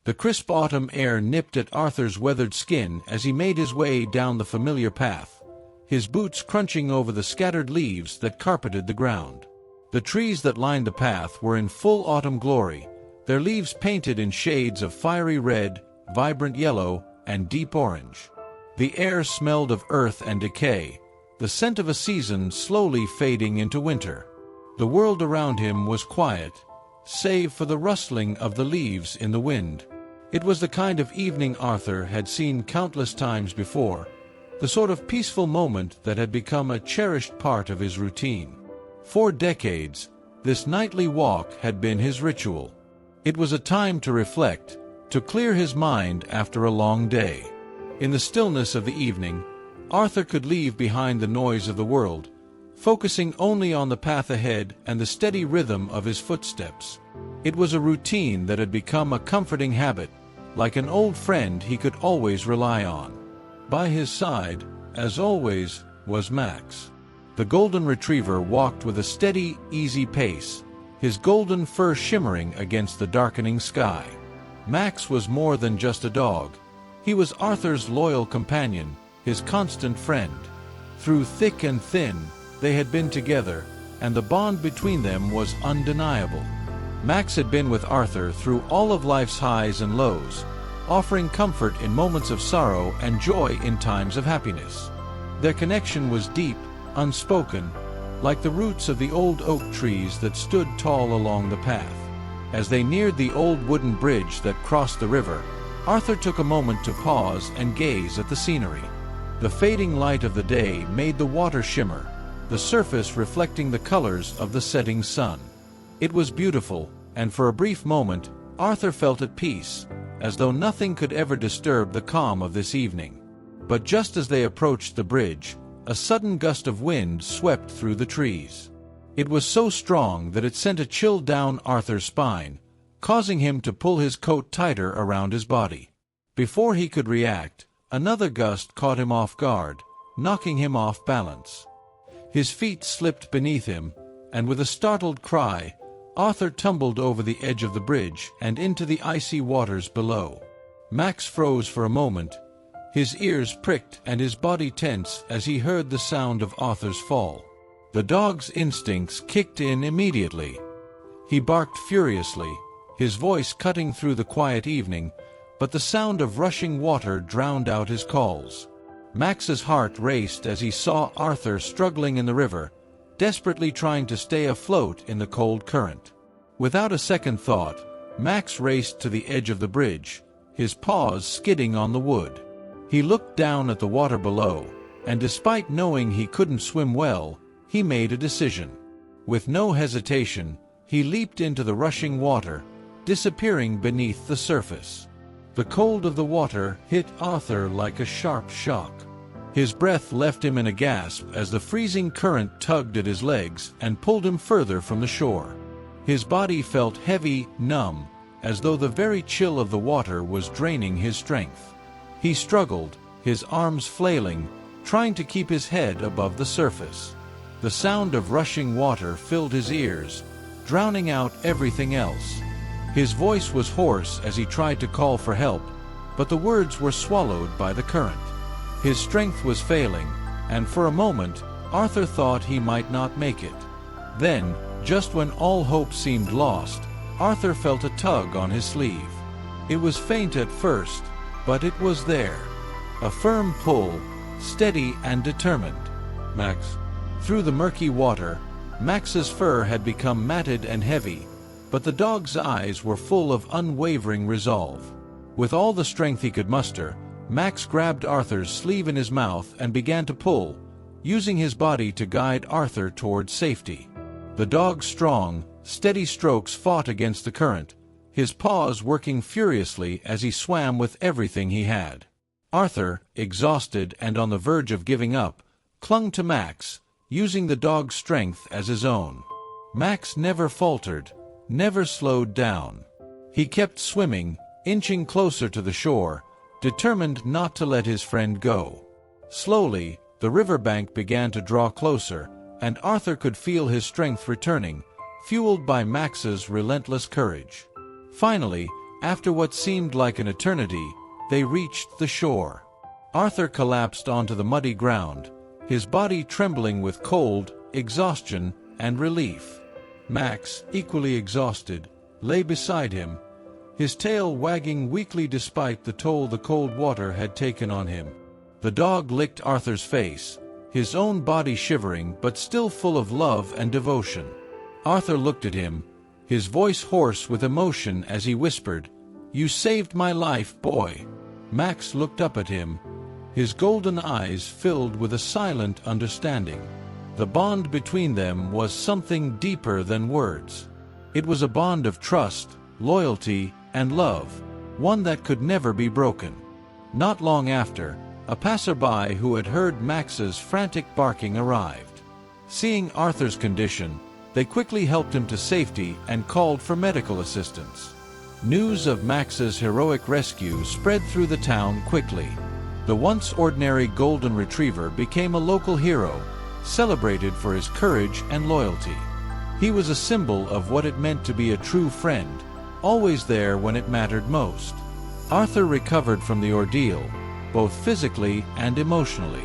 The crisp autumn air nipped at Arthur's weathered skin as he made his way down the familiar path, his boots crunching over the scattered leaves that carpeted the ground. The trees that lined the path were in full autumn glory, their leaves painted in shades of fiery red, vibrant yellow, and deep orange. The air smelled of earth and decay, the scent of a season slowly fading into winter. The world around him was quiet, save for the rustling of the leaves in the wind. It was the kind of evening Arthur had seen countless times before, the sort of peaceful moment that had become a cherished part of his routine. For decades, this nightly walk had been his ritual. It was a time to reflect, to clear his mind after a long day. In the stillness of the evening, Arthur could leave behind the noise of the world, focusing only on the path ahead and the steady rhythm of his footsteps. It was a routine that had become a comforting habit, like an old friend he could always rely on. By his side, as always, was Max. The golden retriever walked with a steady, easy pace, his golden fur shimmering against the darkening sky. Max was more than just a dog. He was Arthur's loyal companion, his constant friend. Through thick and thin, they had been together, and the bond between them was undeniable. Max had been with Arthur through all of life's highs and lows, offering comfort in moments of sorrow and joy in times of happiness. Their connection was deep, unspoken, like the roots of the old oak trees that stood tall along the path. As they neared the old wooden bridge that crossed the river, Arthur took a moment to pause and gaze at the scenery. The fading light of the day made the water shimmer, the surface reflecting the colors of the setting sun. It was beautiful, and for a brief moment, Arthur felt at peace, as though nothing could ever disturb the calm of this evening. But just as they approached the bridge, a sudden gust of wind swept through the trees. It was so strong that it sent a chill down Arthur's spine, causing him to pull his coat tighter around his body. Before he could react, another gust caught him off guard, knocking him off balance. His feet slipped beneath him, and with a startled cry, Arthur tumbled over the edge of the bridge and into the icy waters below. Max froze for a moment, his ears pricked and his body tense as he heard the sound of Arthur's fall. The dog's instincts kicked in immediately. He barked furiously, his voice cutting through the quiet evening, but the sound of rushing water drowned out his calls. Max's heart raced as he saw Arthur struggling in the river, desperately trying to stay afloat in the cold current. Without a second thought, Max raced to the edge of the bridge, his paws skidding on the wood. He looked down at the water below, and despite knowing he couldn't swim well, he made a decision. With no hesitation, he leaped into the rushing water, disappearing beneath the surface. The cold of the water hit Arthur like a sharp shock. His breath left him in a gasp as the freezing current tugged at his legs and pulled him further from the shore. His body felt heavy, numb, as though the very chill of the water was draining his strength. He struggled, his arms flailing, trying to keep his head above the surface. The sound of rushing water filled his ears, drowning out everything else. His voice was hoarse as he tried to call for help, but the words were swallowed by the current. His strength was failing, and for a moment, Arthur thought he might not make it. Then, just when all hope seemed lost, Arthur felt a tug on his sleeve. It was faint at first, but it was there. A firm pull, steady and determined. Max. Through the murky water, Max's fur had become matted and heavy, but the dog's eyes were full of unwavering resolve. With all the strength he could muster, Max grabbed Arthur's sleeve in his mouth and began to pull, using his body to guide Arthur towards safety. The dog's strong, steady strokes fought against the current, his paws working furiously as he swam with everything he had. Arthur, exhausted and on the verge of giving up, clung to Max, using the dog's strength as his own. Max never faltered, never slowed down. He kept swimming, inching closer to the shore, determined not to let his friend go. Slowly, the riverbank began to draw closer, and Arthur could feel his strength returning, fueled by Max's relentless courage. Finally, After what seemed like an eternity, they reached the shore. Arthur collapsed onto the muddy ground, his body trembling with cold, exhaustion, and relief. Max, equally exhausted, lay beside him, his tail wagging weakly despite the toll the cold water had taken on him. The dog licked Arthur's face, his own body shivering but still full of love and devotion. Arthur looked at him, his voice hoarse with emotion as he whispered, "You saved my life, boy." Max looked up at him, his golden eyes filled with a silent understanding. The bond between them was something deeper than words. It was a bond of trust, loyalty, and love, one that could never be broken. Not long after, a passerby who had heard Max's frantic barking arrived. Seeing Arthur's condition, they quickly helped him to safety and called for medical assistance. News of Max's heroic rescue spread through the town quickly. The once ordinary golden retriever became a local hero, celebrated for his courage and loyalty. He was a symbol of what it meant to be a true friend, always there when it mattered most. Arthur recovered from the ordeal, both physically and emotionally.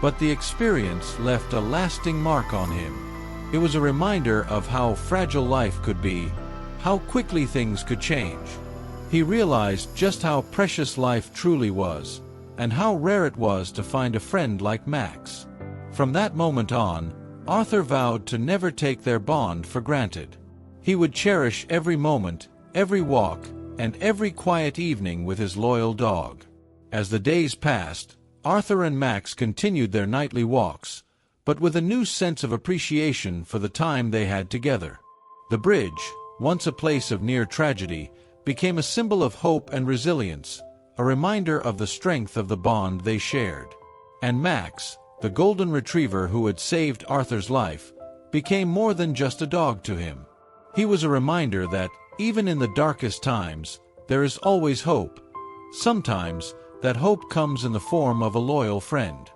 But the experience left a lasting mark on him. It was a reminder of how fragile life could be, how quickly things could change. He realized just how precious life truly was, and how rare it was to find a friend like Max. From that moment on, Arthur vowed to never take their bond for granted. He would cherish every moment, every walk, and every quiet evening with his loyal dog. As the days passed, Arthur and Max continued their nightly walks, but with a new sense of appreciation for the time they had together. The bridge, once a place of near tragedy, became a symbol of hope and resilience, a reminder of the strength of the bond they shared. And Max, the golden retriever who had saved Arthur's life, became more than just a dog to him. He was a reminder that, even in the darkest times, there is always hope. Sometimes, that hope comes in the form of a loyal friend.